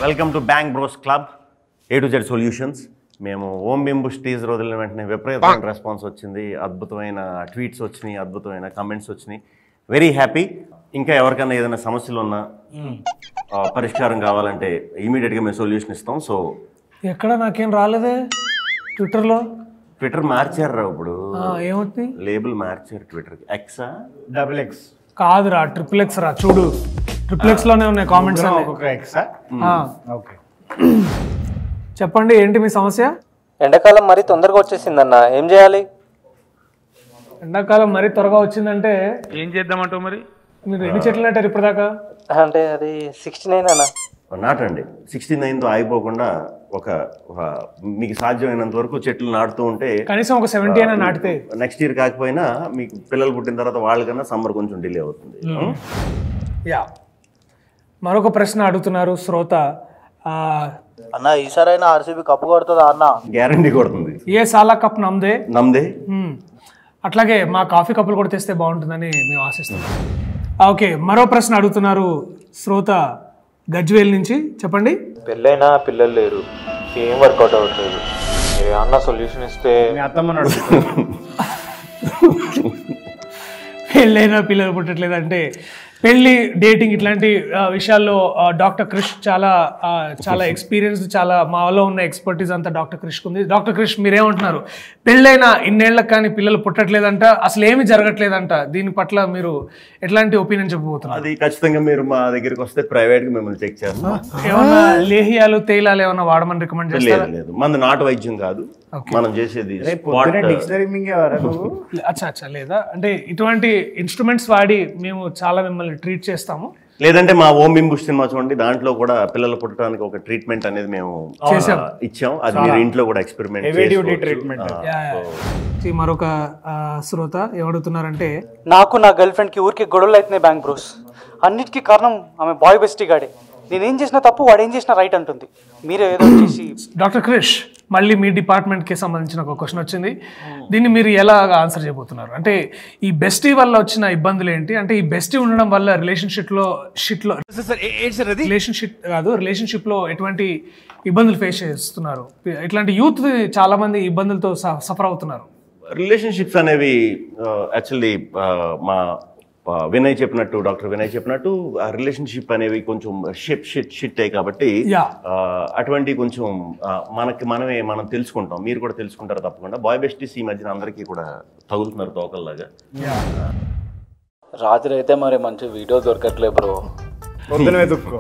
Welcome to bank bros club A to Z solutions. మేము ఓం బింబుష్ teaser వదిలిన వెంటనే విపరీతమైన రెస్పాన్స్ వచ్చింది, అద్భుతమైన ట్వీట్స్ వచ్చినాయి, అద్భుతమైన కమెంట్స్ వచ్చినాయి. Very happy. ఇంకా ఎవరికైనా ఏదైనా సమస్యలు ఉన్నా పరిష్కారం కావాలంటే ఇమీడియట్గా మేము సొల్యూషన్ ఇస్తాం. సో ఎక్కడ నాకేం రాలేదే ట్విట్టర్ మార్చారు ఇప్పుడు, ఏమవుతుంది లేబుల్ మార్చారు ట్విట్టర్కి. ఎక్సా XX కాదురా, XXX రా. చూడు XXX లోనే ఉన్నాయి కామెంట్స్. ఓకే చెప్పండి, ఏంటి మీ సమస్య? ఎండాకాలం మరీ తొందరగా వచ్చేసిందన్న, ఏం చేయాలి? ఎండాకాలం మరీ త్వరగా వచ్చిందంటే ఏం చేద్దామంటావు మరి? మీరు ఎన్ని చెట్లు నాటారు ఇప్పటిదాకా? అంటే అది 69 అన్న. నాటండి. 69తో ఆగిపోకుండా ఒక మీకు సాధ్యమైనంత వరకు చెట్లు నాటుతూ ఉంటే కనీసం ఒక 70 అయినా నాటితే నెక్స్ట్ ఇయర్ కాకపోయినా మీకు పిల్లలు పుట్టిన తర్వాత వాళ్ళకన్నా సమ్మర్ కొంచెం డిలే అవుతుంది. యా, మరొక ప్రశ్న అడుగుతున్నారు శ్రోత. అన్న ఈసారైనా ఆర్సీబీ కప్పు కొడుతుందా అన్న? గ్యారంటీ కొడుతుంది. ఏ సాలా కప్ నమ్దే. అట్లాగే మా కాఫీ కప్పులు కూడా తెస్తే బాగుంటుందని మేము ఆశిస్తున్నాం. ఓకే, మరో ప్రశ్న అడుగుతున్నారు శ్రోత గజ్వేల్ నుంచి. చెప్పండి. పెళ్ళైనా పిల్లలు లేరు, ఏం వర్కౌట్ అవ్వట్లేదు, మీరు అన్న సొల్యూషన్ ఇస్తే. పెళ్ళైనా పిల్లలు పుట్టట్లేదు అంటే పెళ్ళి, డేటింగ్ ఇట్లాంటి విషయాల్లో డాక్టర్ క్రిష్ చాలా ఎక్స్పీరియన్స్, చాలా మాలో ఉన్న ఎక్స్పర్టీస్ అంతా డాక్టర్ క్రిష్కి ఉంది. డాక్టర్ క్రిష్, మీరేమంటున్నారు? పెళ్ళైనా ఇన్నేళ్ళకి కానీ పిల్లలు పుట్టట్లేదంట, అసలు ఏమి జరగట్లేదంట. దీని పట్ల మీరు ఎట్లాంటి ఒపీనియన్ చెప్పబోతున్నారు? అది ఖచ్చితంగా మీరు మా దగ్గరికి వస్తే ప్రైవేట్గా మిమ్మల్ని చెక్ చేస్తాం. ఏమన్నా లేహియాలు తేలాలు ఏమన్నా వాడమని రికమెండ్ చేస్తారా? లేదు, మంది నాటు వైద్యం కాదు, మనం చేసేది అచ్చా లేదా అంటే ఇటువంటి ఇన్స్ట్రుమెంట్స్ వాడి మేము చాలా మిమ్మల్ని ట్రీట్ చేస్తాము. లేదంటే మా ఓం బింబుష్ సినిమా చూడండి, దాంట్లో కూడా పిల్లలు పుట్టడానికి ఒక ట్రీట్మెంట్ అనేది మేము ఇచ్చాం. అది మీరు ఇంట్లో కూడా ఎక్స్పెరిమెంట్. మరొక శ్రోత ఏమడుగుతున్నారంటే, నాకు నా గర్ల్ ఫ్రెండ్ కి ఊరికి గొడవలు అవుతున్నాయి బ్యాంక్ బ్రోస్. అన్నిటికీ కారణం ఆమె బాయ్ బెస్టీ గాడే. నేనేం చేసినా తప్పు, వాడు ఏం చేసినా రైట్ అంటుంది. మీరు ఏదో చేసి. డాక్టర్ క్రిష్, మళ్ళీ మీ డిపార్ట్మెంట్కి సంబంధించిన ఒక క్వశ్చన్ వచ్చింది. దీన్ని మీరు ఎలా ఆన్సర్ చేయబోతున్నారు? అంటే ఈ బెస్టీ వల్ల వచ్చిన ఇబ్బందులు ఏంటి? అంటే ఈ బెస్టీ ఉండడం వల్ల రిలేషన్షిప్ లో ఎటువంటి ఇబ్బందులు ఫేస్ చేస్తున్నారు? ఇట్లాంటి యూత్ చాలా మంది ఇబ్బందులతో సఫర్ అవుతున్నారు. రిలేషన్షిప్స్ అనేవి యాక్చువల్లీ మా డాక్టర్ వినయ్ చెప్పినట్టు ఆ రిలేషన్షిప్ అనేవి కొంచెం షిట్ అయ్యి కాబట్టి అటువంటి కొంచెం మనం తెలుసుకుంటాం, మీరు కూడా తెలుసుకుంటారు తప్పకుండా. బాయ్ బెస్టీస్ ఈ మధ్యన అందరికీ కూడా తగులుతున్నారు తోకల్లాగా. రాత్రి అయితే మరి మంచి వీడియో దొరకట్లే బ్రో, పొద్దున వెతుక్కో.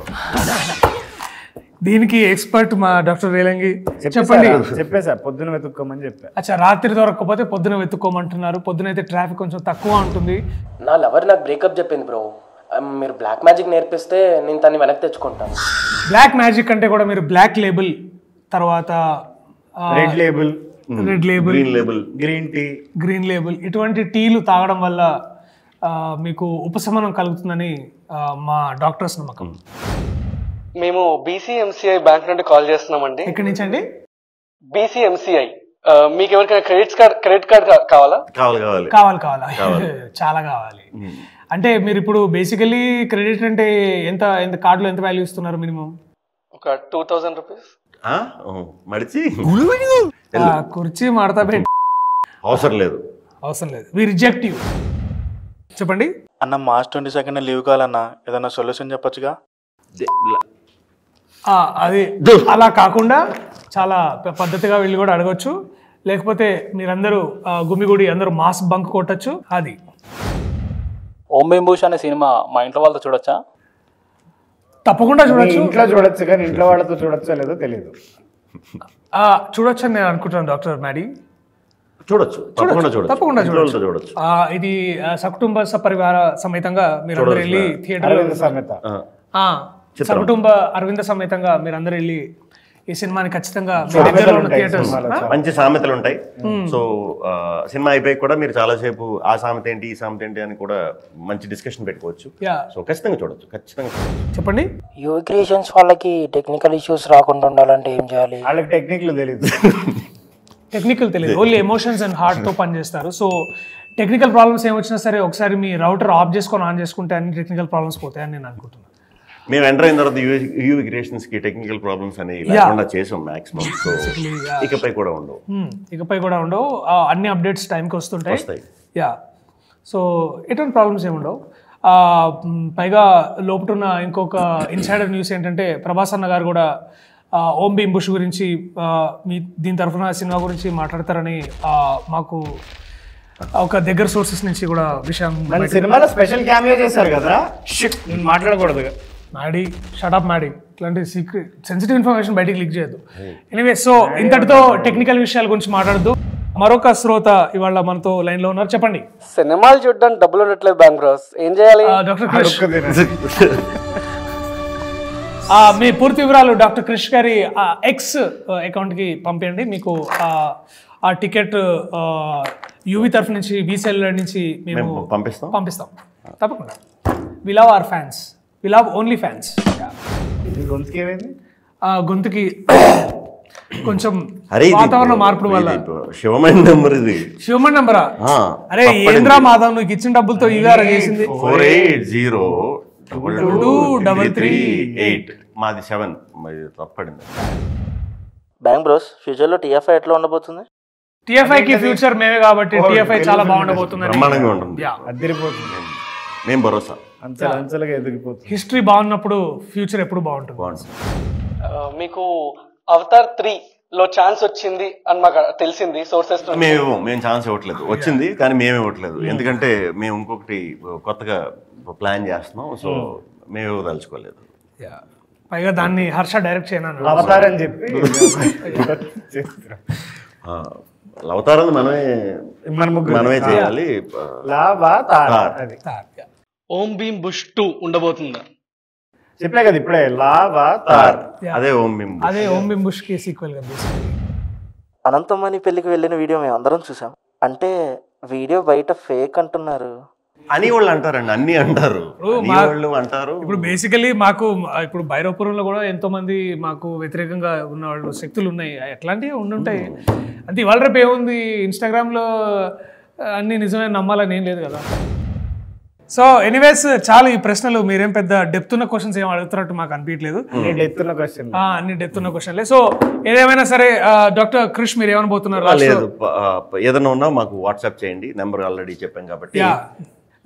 దీనికి ఎక్స్పర్ట్ మా డాక్టర్ రేలంగి. చెప్పండి. చెప్పేసా, పొద్దున వెతుక్కోమని చెప్పా. అచ్చా, రాత్రి దొరకకపోతే పొద్దున వెతుక్కోమంటున్నారు. పొద్దున అయితే ట్రాఫిక్ కొంచెం తక్కువ ఉంటుంది. నా లవర్ నాకు బ్రేకప్ చెప్పింది బ్రో. మీరు బ్లాక్ మ్యాజిక్ నేర్పిస్తే నేను తన్ని వెనక్కి తెచ్చుకుంటాను. బ్లాక్ మ్యాజిక్ అంటే కూడా మీరు బ్లాక్ లేబుల్, తర్వాత రెడ్ లేబుల్, గ్రీన్ లేబుల్ ఇటువంటి టీలు తాగడం వల్ల మీకు ఉపశమనం కలుగుతుందని మా డాక్టర్స్ నమ్మకం. మేము BCMCI బ్యాంక్ నుండి కాల్ చేస్తున్నామండి. ఎక్కడి నుంచి అండి? BCMCI. మీకు ఎవరికైనా క్రెడిట్ కార్డ్ కావాలా? కావాలా? చాలా కావాలి. అంటే మీరు ఇప్పుడు బేసికలీ క్రెడిట్ అంటే ఎంత కార్డులో ఎంత వాల్యూ ఇస్తున్నారు? మినిమం ఒక 2000 రూపీస్. కుర్చీ మాడతా అవసరం లేదు. We reject you. చెప్పండి. అన్న మార్చ్ 22 లీవ్ కావాలన్నా, ఏదన్నా సొల్యూషన్ చెప్పొచ్చుగా? అది అలా కాకుండా చాలా పద్ధతిగా వెళ్ళి కూడా అడగచ్చు. లేకపోతే మీరందరూ గుమిగుడి అందరూ మాస్ బంక్ కొట్టచ్చు. అది ఓం బింబుష్ అనే సినిమా మా ఇంట్లో వాళ్ళతో చూడొచ్చా? తప్పకుండా చూడొచ్చు. ఇంట్లో చూడొచ్చు, కానీ ఇంట్లో వాళ్ళతో చూడొచ్చో లేదో తెలియదు. చూడొచ్చు అని నేను అనుకుంటున్నాను డాక్టర్ మ్యాడీ. తప్పకుండా చూడొచ్చు. ఇది సకుటుంబ సపరివార సమేతంగా మీరందరూ వెళ్ళి సకుటుంబ అరవింద సమేతంగా మీరందరూ వెళ్ళి ఈ సినిమాని ఖచ్చితంగా మంచి సామెతలు ఉంటాయి. సో సినిమా అయిపోయి కూడా మీరు చాలాసేపు ఆ సామెత ఏంటి ఈ సామెత ఏంటి అని కూడా మంచి డిస్కషన్ పెట్టుకోవచ్చు. సో ఖచ్చితంగా చూడొచ్చు. చెప్పండి. యువ క్రియేషన్స్ వాళ్ళకి టెక్నికల్ ఇష్యూస్ రాకుండా ఉండాలంటే ఏం చేయాలి? వాళ్ళకి టెక్నికల్ తెలియదు, ఓన్లీ ఎమోషన్స్ అండ్ హార్ట్ తో పనిచేస్తారు. సో టెక్నికల్ ప్రాబ్లమ్స్ ఏమొచ్చినా సరే ఒకసారి మీ రౌటర్ ఆఫ్ చేసుకొని ఆన్ చేసుకుంటే అన్ని టెక్నికల్ ప్రాబ్లమ్స్ పోతాయని నేను అనుకుంటున్నాను. మేము ఎంటర్ అయిన తర్వాత యూవి క్రియేషన్స్ కి టెక్నికల్ ప్రాబ్లమ్స్ అనేవి లేకుండా చేసాం మాక్సిమం. సో ఇకపై కూడా ఉండవు. అన్ని అప్డేట్స్ టైంకి వస్తుంటాయి. వస్తాయి. యా, సో ఎటువంటి ప్రాబ్లమ్స్ ఏముండవు. పైగా లోపటున్న ఇంకొక ఇన్సైడర్ న్యూస్ ఏంటంటే ప్రభాస్ అన్న గారు కూడా ఓం భీమ్ బుష్ గురించి దీని తరఫున సినిమా గురించి మాట్లాడతారని మాకు ఒక దగ్గర సోర్సెస్ నుంచి కూడా విషయం. సినిమాలో స్పెషల్ క్యామియో చేశారు కదా, నేను మాట్లాడకూడదు. మ్యాడీ షటప్ మ్యాడీ, ఇట్లాంటి సీక్రెట్ సెన్సిటివ్ ఇన్ఫర్మేషన్ బయటికి లీక్ చేయొద్దు. ఎనీవే, సో ఇంతటితో టెక్నికల్ విషయాల గురించి మాట్లాడద్దు. మరొక శ్రోత ఇవాళ మనతో లైన్ లో ఉన్నారు. చెప్పండి. సినిమాలు చూడడానికి డబ్బులు ఉండట్లేదు బ్యాంక్ బ్రోస్, ఏం చేయాలి? డాక్టర్ క్రిష్, మీ పూర్తి వివరాలు డాక్టర్ క్రిష్ గారి ఎక్స్ అకౌంట్ కి పంపించండి. మీకు ఆ టికెట్ యూవి తరఫు నుంచి VCL నుంచి మేము పంపిస్తాం తప్పకుండా. We love our fans, we love only fans. గొంతుకి కొంచెం వాతావరణ మార్పుల వల్ల. శివమణి నెంబర్ ఇది. శివమణి నెంబరా? అరే ఏంద్రా మాధవ్, నువ్వు ఇచ్చిన డబ్బులతో ఇవాళ చేసింది. 48022338 మాది 7 తప్పడింది. బ్యాంక్ బ్రోస్, ఫ్యూచర్ లో TFI ఎట్లా ఉండబోతుంది? TFI కి ఫ్యూచర్ మేమే కాబట్టి TFI చాలా బాగుండబోతుంది. బ్రహ్మాండంగా ఉంటుంది. మేము భరోసా. హిస్టరీ బాగున్నప్పుడు ఫ్యూచర్ ఎప్పుడు బాగుంటుంది. మీకు అవతార్ 3 లో ఛాన్స్ వచ్చింది అని మాకు తెలిసింది సోర్సెస్. మేము ఛాన్స్ ఇవ్వట్లేదు, వచ్చింది కానీ మేము ఇవ్వట్లేదు. ఎందుకంటే మేము ఇంకొకటి కొత్తగా ప్లాన్ చేస్తున్నాం. సో మేము ఇవ్వదలుచుకోలేదు. పైగా దాన్ని హర్ష డైరెక్ట్ చేయను అవతారని చెప్పి అవతారాన్ని మనమే చేయాలి. ఓం భీమ్ బుష్ 2 ఉండబోతుందా? చెప్పే కదా ఇప్పుడే, లావాతార్. అదే ఓం భీమ్ బుష్ కి సీక్వెల్ గా. అనంతమణి పెళ్లికి వెళ్ళిన వీడియో మేము అందరం చూసాం. అంటే వీడియో బయట ఫేక్ అంటున్నారు అని వాళ్ళు అంటారండి, అన్ని అంటారు. ఇప్పుడు బేసికలీ మాకు ఇప్పుడు భైరవపురంలో కూడా ఎంతో మంది మాకు వ్యతిరేకంగా ఉన్న వాళ్ళు శక్తులు ఉన్నాయి. ఎట్లాంటివి ఉండుంటాయి. అంటే ఇవాళ రేపు ఏముంది, ఇన్స్టాగ్రామ్ లో అన్ని నిజమే నమ్మాలని ఏం లేదు కదా. సో ఎనీవేస్, చాలా ఈ ప్రశ్నలు మీరేం పెద్ద డెప్త్ ఉన్న క్వశ్చన్స్ ఏం అడుగుతున్నట్టు మాకు అనిపించలేదు. అన్ని డెప్త్ ఉన్న క్వశ్చన్లే. సో ఏదేమైనా సరే డాక్టర్ క్రిష్, మీరు ఏమనబోతున్నారు? లేదు, ఏదైనా ఉన్నా మాకు వాట్సాప్ చేయండి. నెంబర్ ఆల్రెడీ చెప్పాం కాబట్టి.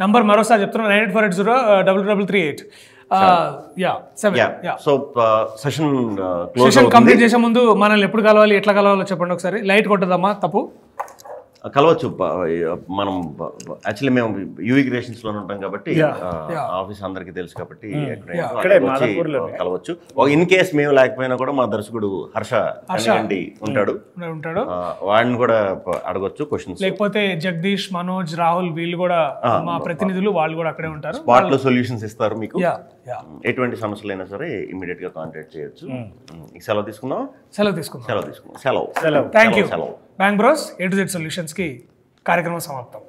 నంబర్ మరోసారి చెప్తున్నా, 9848033338. సో సెషన్ కంప్లీట్ చేసే ముందు మనల్ని ఎప్పుడు కలవాలి, ఎట్లా కలవాలో చెప్పండి ఒకసారి. లైట్ కొట్టదమ్మా, తప్పు కలవచ్చు. మనం యాక్చువల్లీ మేము యూవి క్రియేషన్స్ లో ఉంటాం కాబట్టి ఆఫీస్ అందరికి తెలుసు కాబట్టి కలవచ్చు. ఇన్ కేస్ మేము లేకపోయినా కూడా మా దర్శకుడు హర్ష ఉంటాడు, వాడిని కూడా అడగొచ్చు క్వశ్చన్స్. లేకపోతే జగదీష్, మనోజ్, రాహుల్ వీళ్ళు కూడా మా ప్రతినిధులు, వాళ్ళు కూడా అక్కడే ఉంటారు. స్పాట్ లో సొల్యూషన్స్ ఇస్తారు మీకు. ఎటువంటి సమస్యలైనా సరే ఇమీడియట్ గా కాంటాక్ట్ చేయొచ్చు. సెలవు తీసుకుందాం. Thank you. సెలవు. Bank bros A to Z solutions కి కార్యక్రమం సమాప్తం.